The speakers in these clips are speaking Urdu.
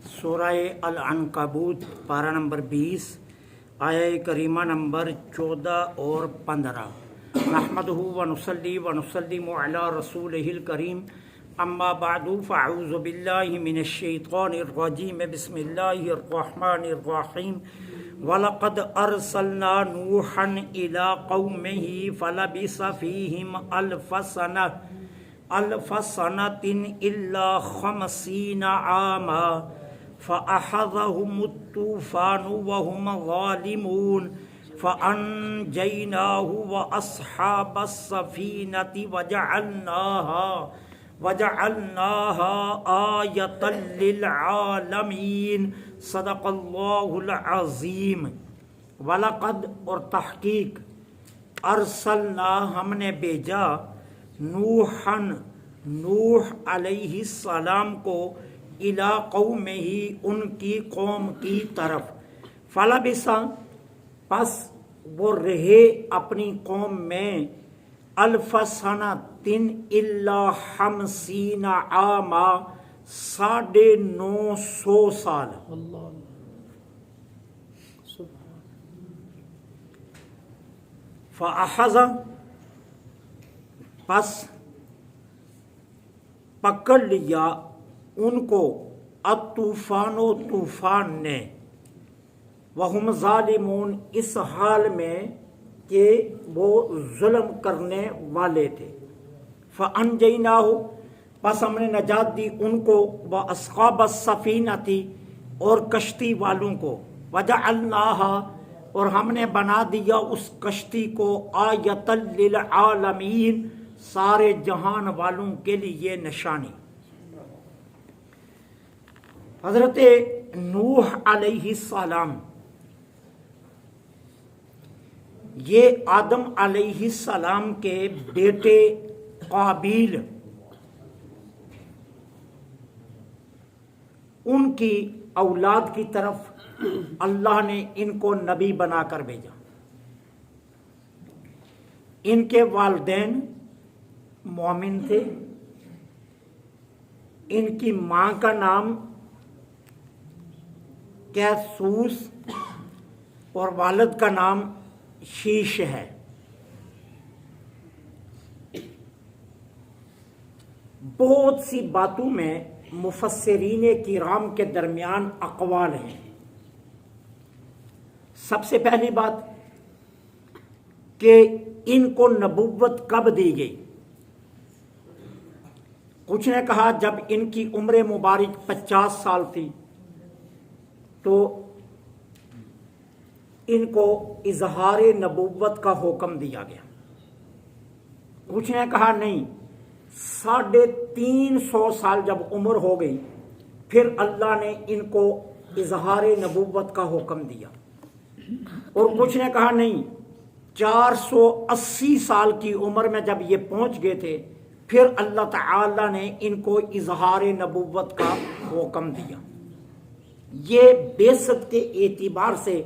سورہ العنکبوت پارہ نمبر 20 آیہ کریمہ نمبر 14 اور 15۔ نحمدہ ونصلی ونسلم علی رسولہ الکریم، اما بعد فاعوذ باللہ من الشیطان الرجیم، بسم اللہ الرحمن الرحیم۔ وَلَقَدْ أَرْسَلْنَا نُوحًا إِلَىٰ قَوْمِهِ فَلَبِثَ فِيهِمْ أَلْفَ سَنَةٍ إِلَّا 50 عَامًا فَأَخَذَهُمُ الطُّوفَانُ وَهُمْ ظَالِمُونَ فَأَنجَيْنَاهُ وَأَصْحَابَ السَّفِينَةِ وَجَعَلْنَاهَا آيَةً لِلْعَالَمِينَ۔ صدق اللہ العظیم۔ وَلَقَدْ اور تحقیق، ارسلنا ہم نے بھیجا، نوحًا نوح علیہ السلام کو، الی قومہ ان کی قوم کی طرف، فلبث پس وہ رہے اپنی قوم میں، الف سنۃ الا 50 عاما 950 سال۔ فاخذ پس پکڑ لیا ان کو، الطوفان و طوفان نے، وہم ظالمون اس حال میں کہ وہ ظلم کرنے والے تھے۔ فانجیناہ پس ہم نے نجات دی ان کو، واصحاب السفینۃ اور کشتی والوں کو، وجعلناہا اور ہم نے بنا دیا اس کشتی کو، آیۃ للعالمین سارے جہان والوں کے لیے نشانی۔ حضرت نوح علیہ السلام یہ آدم علیہ السلام کے بیٹے قابیل، ان کی اولاد کی طرف اللہ نے ان کو نبی بنا کر بھیجا۔ ان کے والدین مومن تھے، ان کی ماں کا نام کیسوس اور والد کا نام شیش ہے۔ بہت سی باتوں میں مفسرین کرام کے درمیان اقوال ہیں۔ سب سے پہلی بات کہ ان کو نبوت کب دی گئی؟ کچھ نے کہا جب ان کی عمر مبارک 50 سال تھی تو ان کو اظہار نبوت کا حکم دیا گیا۔ کچھ نے کہا نہیں، 350 سال جب عمر ہو گئی پھر اللہ نے ان کو اظہار نبوت کا حکم دیا۔ اور کچھ نے کہا نہیں، 480 سال کی عمر میں جب یہ پہنچ گئے تھے پھر اللہ تعالی نے ان کو اظہار نبوت کا حکم دیا۔ یہ بعثت کے اعتبار سے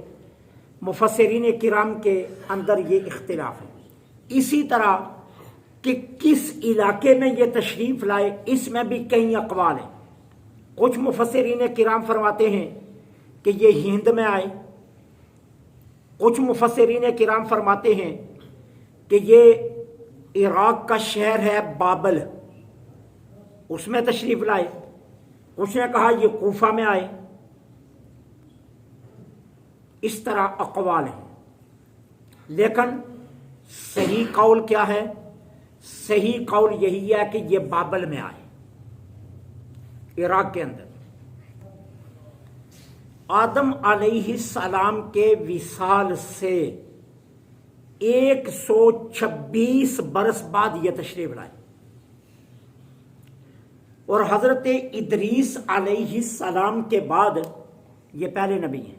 مفسرین کرام کے اندر یہ اختلاف ہے۔ اسی طرح کہ کس علاقے میں یہ تشریف لائے اس میں بھی کئی اقوال ہیں۔ کچھ مفسرین کرام فرماتے ہیں کہ یہ ہند میں آئے، کچھ مفسرین کرام فرماتے ہیں کہ یہ عراق کا شہر ہے بابل، اس میں تشریف لائے، کچھ نے کہا یہ کوفہ میں آئے۔ اس طرح اقوال ہیں، لیکن صحیح قول کیا ہے؟ صحیح قول یہی ہے کہ یہ بابل میں آئے، عراق کے اندر۔ آدم علیہ السلام کے وصال سے 126 برس بعد یہ تشریف لائے، اور حضرت ادریس علیہ السلام کے بعد یہ پہلے نبی ہیں۔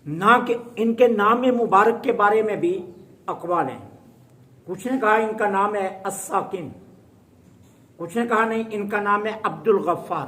نہ کہ ان کے نام مبارک کے بارے میں بھی اقوال ہیں۔ کچھ نے کہا ان کا نام ہے الساکن، کچھ نے کہا نہیں ان کا نام ہے عبد الغفار۔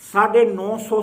950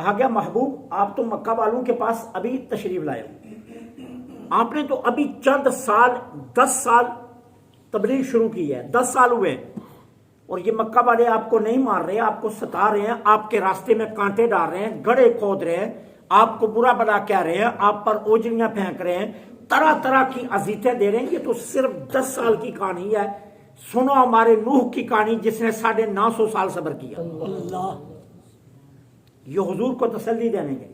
کہا گیا محبوب آپ تو مکہ والوں کے پاس ابھی تشریف لائے ہو، آپ نے تو ابھی چند سال 10 سال تبلیغ شروع کی ہے، 10 سال ہوئے، اور یہ مکہ والے آپ کو نہیں مار رہے، آپ کو ستا رہے ہیں، آپ کے راستے میں کانٹے ڈال رہے ہیں، گڑھے کھود رہے ہیں، آپ کو برا بلا کہہ رہے ہیں، آپ پر اوجریاں پھینک رہے ہیں، طرح طرح کی اذیتیں دے رہے ہیں۔ یہ تو صرف 10 سال کی کہانی ہے، سنو ہمارے نوح کی کہانی جس نے 950 سال صبر کیا۔ اللہ، یہ حضور کو تسلی دینے کے،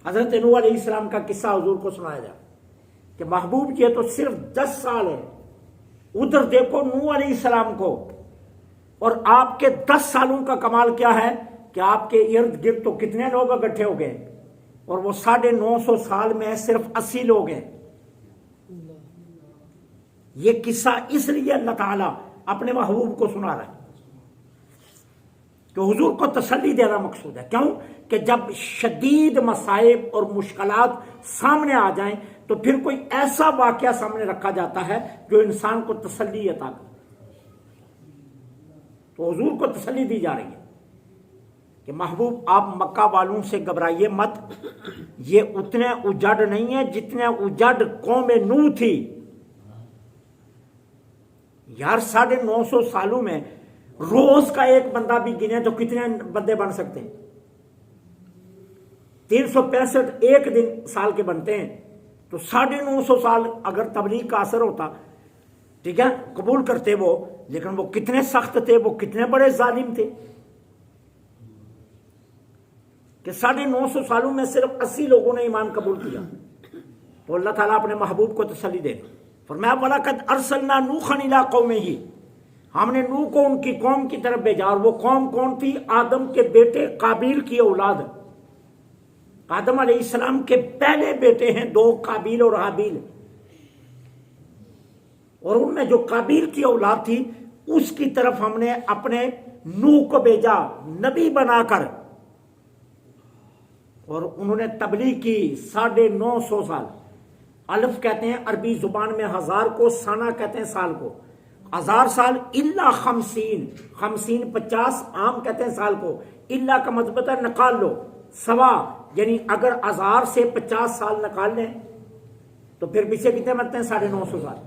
حضرت نوح علیہ السلام کا قصہ حضور کو سنایا جائے کہ محبوب یہ تو صرف 10 سال ہے، ادھر دیکھو نوح علیہ السلام کو، اور آپ کے 10 سالوں کا کمال کیا ہے کہ آپ کے ارد گرد تو کتنے لوگ اکٹھے ہو گئے، اور وہ 950 سال میں صرف 80 لوگ ہیں۔ یہ قصہ اس لیے اللہ تعالیٰ اپنے محبوب کو سنا رہا ہے کہ حضور کو تسلی دینا مقصود ہے۔ کیوں کہ جب شدید مصائب اور مشکلات سامنے آ جائیں تو پھر کوئی ایسا واقعہ سامنے رکھا جاتا ہے جو انسان کو تسلی عطا کرے۔ تو حضور کو تسلی دی جا رہی ہے کہ محبوب آپ مکہ والوں سے گھبرائیے مت، یہ اتنے اجڑ نہیں ہیں جتنے اجڑ قوم نوح تھی۔ یار 950 سالوں میں روز کا ایک بندہ بھی گنے تو کتنے بندے بن سکتے ہیں؟ 365 ایک دن سال کے بنتے ہیں، تو 950 سال اگر تبلیغ کا اثر ہوتا، ٹھیک ہے، قبول کرتے وہ، لیکن وہ کتنے سخت تھے، وہ کتنے بڑے ظالم تھے کہ 950 سالوں میں صرف 80 لوگوں نے ایمان قبول کیا۔ تو اللہ تعالیٰ اپنے محبوب کو تسلی دے فرمایا وَلَقَدْ أَرْسَلْنَا نُوحًا إِلَىٰ قَوْمِهِ، ہم نے نوح کو ان کی قوم کی طرف بھیجا، اور وہ قوم کون تھی؟ آدم کے بیٹے قابیل کی اولاد۔ آدم علیہ السلام کے پہلے بیٹے ہیں 2، قابیل اور حابیل، اور ان میں جو قابیل کی اولاد تھی اس کی طرف ہم نے اپنے نوح کو بھیجا نبی بنا کر، اور انہوں نے تبلیغ کی 950 سال۔ الف کہتے ہیں عربی زبان میں 1000 کو، سانہ کہتے ہیں سال کو، 1000 سال الا 50، 50 50، عام کہتے ہیں سال کو، الا کا مطلب ہے نکال لو، سوا، یعنی اگر 1000 سے 50 سال نکال لیں تو پھر پیچھے کتنے بنتے ہیں؟ 950 سال۔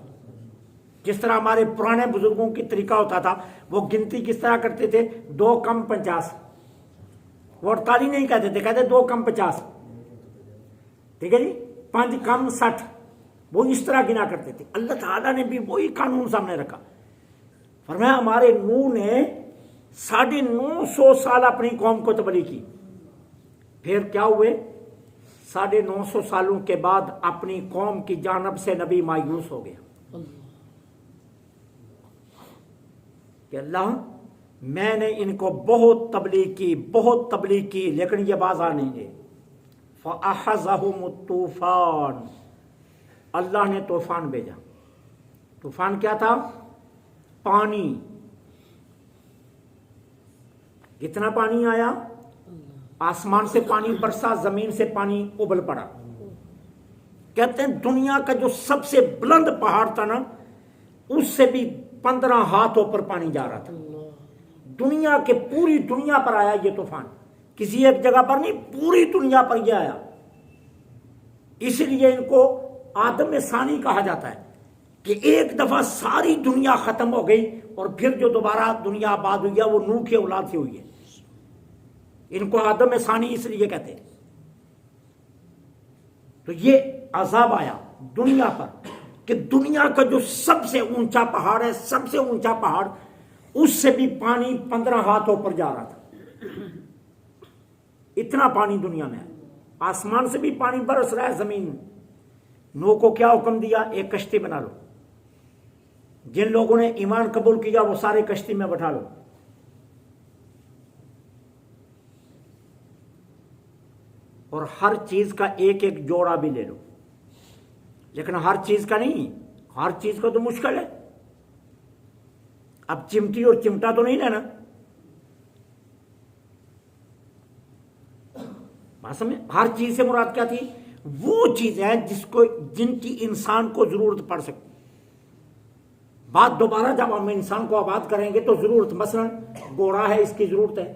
جس طرح ہمارے پرانے بزرگوں کی طریقہ ہوتا تھا، وہ گنتی کس طرح کرتے تھے؟ 2 کم 50، وہ 48 نہیں کہتے تھے، کہتے 2 کم 50، ٹھیک ہے جی، 5 کم 60، وہ اس طرح گنا کرتے تھے۔ اللہ تعالیٰ نے بھی وہی قانون سامنے رکھا، فرمایا ہمارے نوح نے 950 سال اپنی قوم کو تبلیغ کی، پھر کیا ہوئے؟ 950 سالوں کے بعد اپنی قوم کی جانب سے نبی مایوس ہو گیا کہ اللہ میں نے ان کو بہت تبلیغ کی لیکن یہ باز آ نہیں گئے۔ فَأَخَذَهُمُ الطُّوفَانُ، اللہ نے طوفان بھیجا۔ طوفان کیا تھا؟ پانی۔ کتنا پانی آیا؟ آسمان سے پانی برسا، زمین سے پانی ابل پڑا۔ کہتے ہیں دنیا کا جو سب سے بلند پہاڑ تھا نا، اس سے بھی 15 ہاتھ اوپر پانی جا رہا تھا۔ دنیا کے پوری دنیا پر آیا یہ طوفان، کسی ایک جگہ پر نہیں، پوری دنیا پر یہ آیا۔ اس لیے ان کو آدم ثانی کہا جاتا ہے کہ ایک دفعہ ساری دنیا ختم ہو گئی، اور پھر جو دوبارہ دنیا آباد ہوئی ہے وہ نوح کی اولاد سے ہوئی ہے۔ ان کو آدم ثانی اس لیے کہتے ہیں۔ تو یہ عذاب آیا دنیا پر کہ دنیا کا جو سب سے اونچا پہاڑ ہے، سب سے اونچا پہاڑ، اس سے بھی پانی 15 ہاتھ اوپر جا رہا تھا۔ اتنا پانی دنیا میں ہے، آسمان سے بھی پانی برس رہا ہے زمین میں۔ نوح کو کیا حکم دیا؟ ایک کشتی بنا لو، جن لوگوں نے ایمان قبول کیا وہ سارے کشتی میں بٹھا لو۔ اور ہر چیز کا ایک ایک جوڑا بھی لے لو، لیکن ہر چیز کا نہیں، ہر چیز کا تو مشکل ہے۔ اب چمٹی اور چمٹا تو نہیں لینا، بات سمجھے؟ ہر چیز سے مراد کیا تھی؟ وہ چیز ہے جن کی انسان کو ضرورت پڑ سکتی۔ بات دوبارہ جب ہم انسان کو آباد کریں گے تو ضرورت، مثلا گھوڑا ہے، اس کی ضرورت ہے،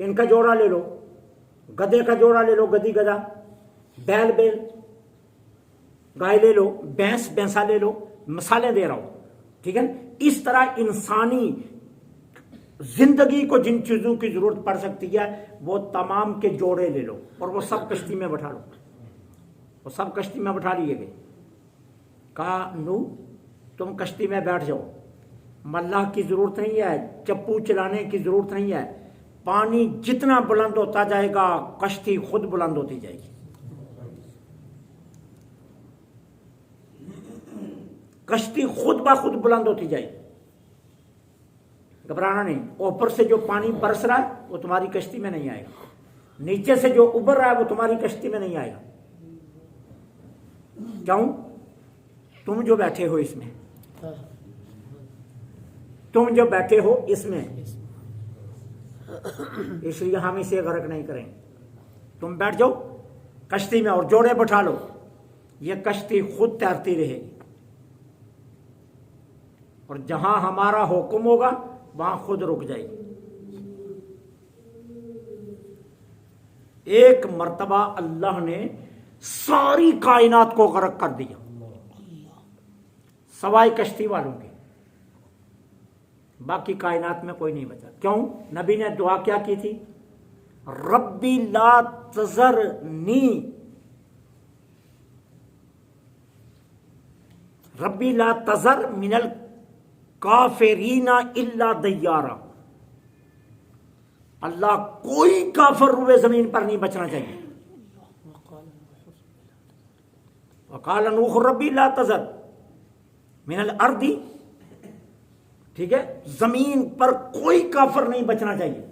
ان کا جوڑا لے لو، گدے کا جوڑا لے لو، گدی گدا، بیل بیل، گائے لے لو، بھینس بھینسا لے لو، مثالیں دے رہا ہوں، ٹھیک ہے نا؟ اس طرح انسانی زندگی کو جن چیزوں کی ضرورت پڑ سکتی ہے وہ تمام کے جوڑے لے لو اور وہ سب کشتی میں بٹھا لو، وہ سب کشتی میں بٹھا لیے گئے۔ کہا نو تم کشتی میں بیٹھ جاؤ، ملاح کی ضرورت نہیں ہے، چپو چلانے کی ضرورت نہیں ہے، پانی جتنا بلند ہوتا جائے گا کشتی خود بلند ہوتی جائے گی، کشتی خود بخود بلند ہوتی جائے گی، گھبرانا نہیں۔ اوپر سے جو پانی برس رہا ہے وہ تمہاری کشتی میں نہیں آئے گا، نیچے سے جو ابھر رہا ہے وہ تمہاری کشتی میں نہیں آئے گا۔ کیوں؟ تم جو بیٹھے ہو اس میں، تم جو بیٹھے ہو اس میں، اس لیے ہم اسے غرق نہیں کریں۔ تم بیٹھ جاؤ کشتی میں اور جوڑے بٹھا لو، یہ کشتی خود تیرتی رہے گی، اور جہاں ہمارا حکم ہوگا وہاں خود رک جائے گی۔ ایک مرتبہ اللہ نے ساری کائنات کو غرق کر دیا سوائے کشتی والوں کے، باقی کائنات میں کوئی نہیں بچا۔ کیوں؟ نبی نے دعا کیا کی تھی؟ ربی لا تذرنی، ربی لا تذر من الکافرین الا دیارا، اللہ کوئی کافر روئے زمین پر نہیں بچنا چاہیے۔ وقال نوح ربی لا تذر من الارض، ٹھیک ہے، زمین پر کوئی کافر نہیں بچنا چاہیے۔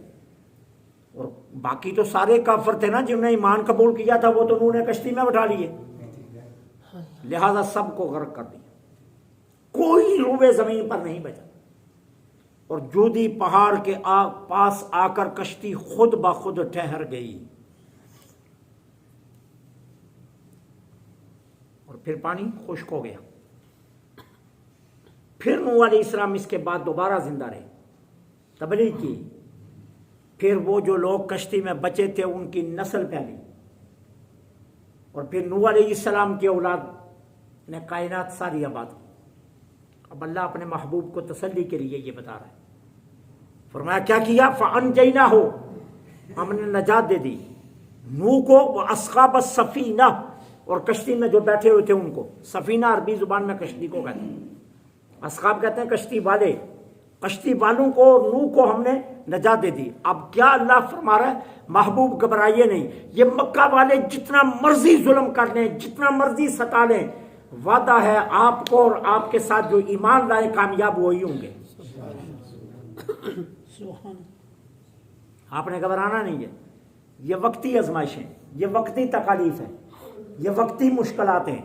اور باقی تو سارے کافر تھے نا جنہوں نے ایمان قبول کیا تھا، وہ تو انہوں نے کشتی میں بٹھا لیے، لہذا سب کو غرق کر دیا، کوئی روئے زمین پر نہیں بچا۔ اور جودی پہاڑ کے پاس آ کر کشتی خود بخود ٹھہر گئی، اور پھر پانی خشک ہو گیا۔ پھر نوح علیہ السلام اس کے بعد دوبارہ زندہ رہے، تبلیغ کی، پھر وہ جو لوگ کشتی میں بچے تھے ان کی نسل پھیلی، اور پھر نوح علیہ السلام کی اولاد نے کائنات ساری آباد کی۔ اب اللہ اپنے محبوب کو تسلی کے لیے یہ بتا رہا ہے، فرمایا کیا کیا؟ فَأَنْجَيْنَاهُ، ہم نے نجات دے دی نوح کو، وَأَصْحَابَ السَّفِينَةِ، اور کشتی میں جو بیٹھے ہوئے تھے ان کو۔ سفینہ عربی زبان میں کشتی کو کہتے ہیں، اصحاب کہتے ہیں کشتی والے، کشتی والوں کو، نوح کو ہم نے نجات دے دی۔ اب کیا اللہ فرما رہا ہے؟ محبوب گھبرائیے نہیں، یہ مکہ والے جتنا مرضی ظلم کر لیں، جتنا مرضی ستا لیں، وعدہ ہے آپ کو اور آپ کے ساتھ جو ایمان لائے کامیاب وہی ہوں گے۔ آپ نے گھبرانا نہیں ہے، یہ وقتی آزمائشیں، یہ وقتی تکالیف ہیں، یہ وقتی مشکلات ہیں،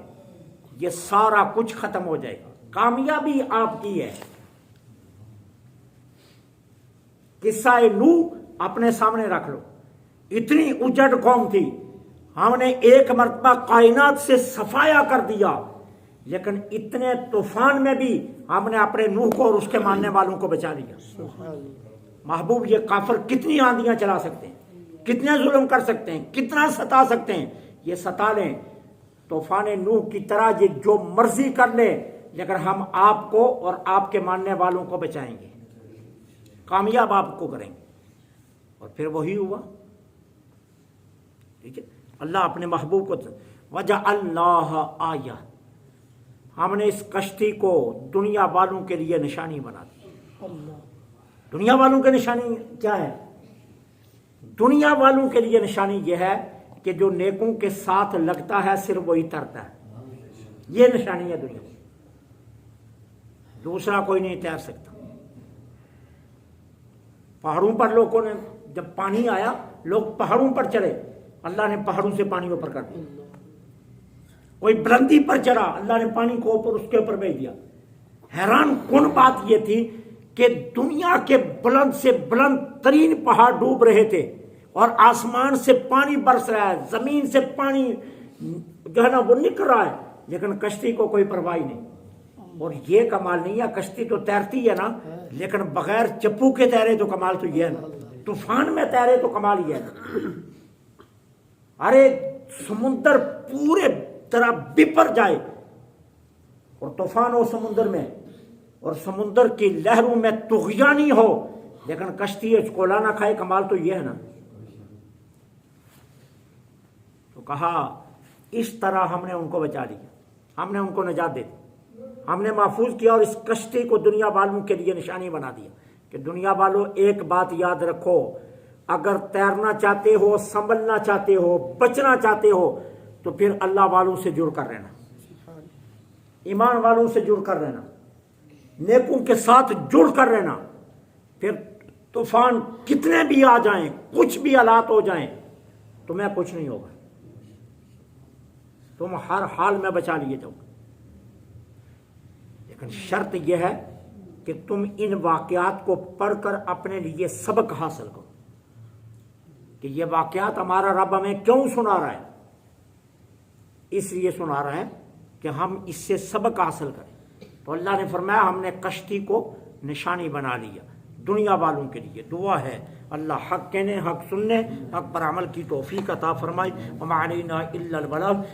یہ سارا کچھ ختم ہو جائے گا، کامیابی آپ کی ہے۔ قصہ نوح اپنے سامنے رکھ لو، اتنی اجڑ قوم تھی، ہم نے ایک مرتبہ کائنات سے صفایا کر دیا، لیکن اتنے طوفان میں بھی ہم نے اپنے نوح کو اور اس کے ماننے والوں کو بچا لیا۔ محبوب یہ کافر کتنی آندیاں چلا سکتے ہیں، کتنے ظلم کر سکتے ہیں، کتنا ستا سکتے ہیں، یہ ستا لیں، طوفان نوح کی طرح یہ جو مرضی کر لے، لیکن ہم آپ کو اور آپ کے ماننے والوں کو بچائیں گے، کامیاب آپ کو کریں گے۔ اور پھر وہی ہوا، ٹھیک ہے۔ اللہ اپنے محبوب کو وَجَعَلْنَاهَ آیَةً، ہم نے اس کشتی کو دنیا والوں کے لیے نشانی بنا دی۔ دنیا والوں کی نشانی کیا ہے؟ دنیا والوں کے لیے نشانی یہ ہے کہ جو نیکوں کے ساتھ لگتا ہے صرف وہی ترتا ہے، یہ نشانی ہے دنیا، دوسرا کوئی نہیں تیر سکتا۔ پہاڑوں پر لوگوں نے جب پانی آیا، لوگ پہاڑوں پر چڑھے، اللہ نے پہاڑوں سے پانی اوپر کر دیا۔ کوئی بلندی پر چڑھا، اللہ نے پانی کو اوپر اس کے اوپر بھیج دیا۔ حیران کن بات یہ تھی کہ دنیا کے بلند سے بلند ترین پہاڑ ڈوب رہے تھے، اور آسمان سے پانی برس رہا ہے، زمین سے پانی جو ہے نا وہ نکل رہا ہے، لیکن کشتی کو کوئی پرواہ نہیں۔ اور یہ کمال نہیں ہے، کشتی تو تیرتی ہے نا، لیکن بغیر چپو کے تیرے تو کمال تو یہ ہے نا، طوفان میں تیرے تو کمال ہی ہے. ارے سمندر پورے طرح بپر جائے اور طوفان ہو سمندر میں اور سمندر کی لہروں میں طغیانی ہو لیکن کشتی کولا نہ کھائے, کمال تو یہ ہے نا. تو کہا اس طرح ہم نے ان کو بچا لیا, ہم نے ان کو نجات دے دی, ہم نے محفوظ کیا اور اس کشتی کو دنیا والوں کے لیے نشانی بنا دیا کہ دنیا والوں ایک بات یاد رکھو, اگر تیرنا چاہتے ہو, سنبھلنا چاہتے ہو, بچنا چاہتے ہو تو پھر اللہ والوں سے جڑ کر رہنا, ایمان والوں سے جڑ کر رہنا, نیکوں کے ساتھ جڑ کر رہنا. پھر طوفان کتنے بھی آ جائیں, کچھ بھی حالات ہو جائیں, تمہیں کچھ نہیں ہوگا, تم ہر حال میں بچا لیے جاؤ. لیکن شرط یہ ہے کہ تم ان واقعات کو پڑھ کر اپنے لیے سبق حاصل کرو کہ یہ واقعات ہمارا رب ہمیں کیوں سنا رہا ہے. اس لیے سنا رہا ہے کہ ہم اس سے سبق حاصل کریں. تو اللہ نے فرمایا ہم نے کشتی کو نشانی بنا لیا دنیا والوں کے لیے. دعا ہے اللہ حق کہنے, حق سننے, حق پر عمل کی توفیق عطا فرمائے. وما علینا الا البلاغ.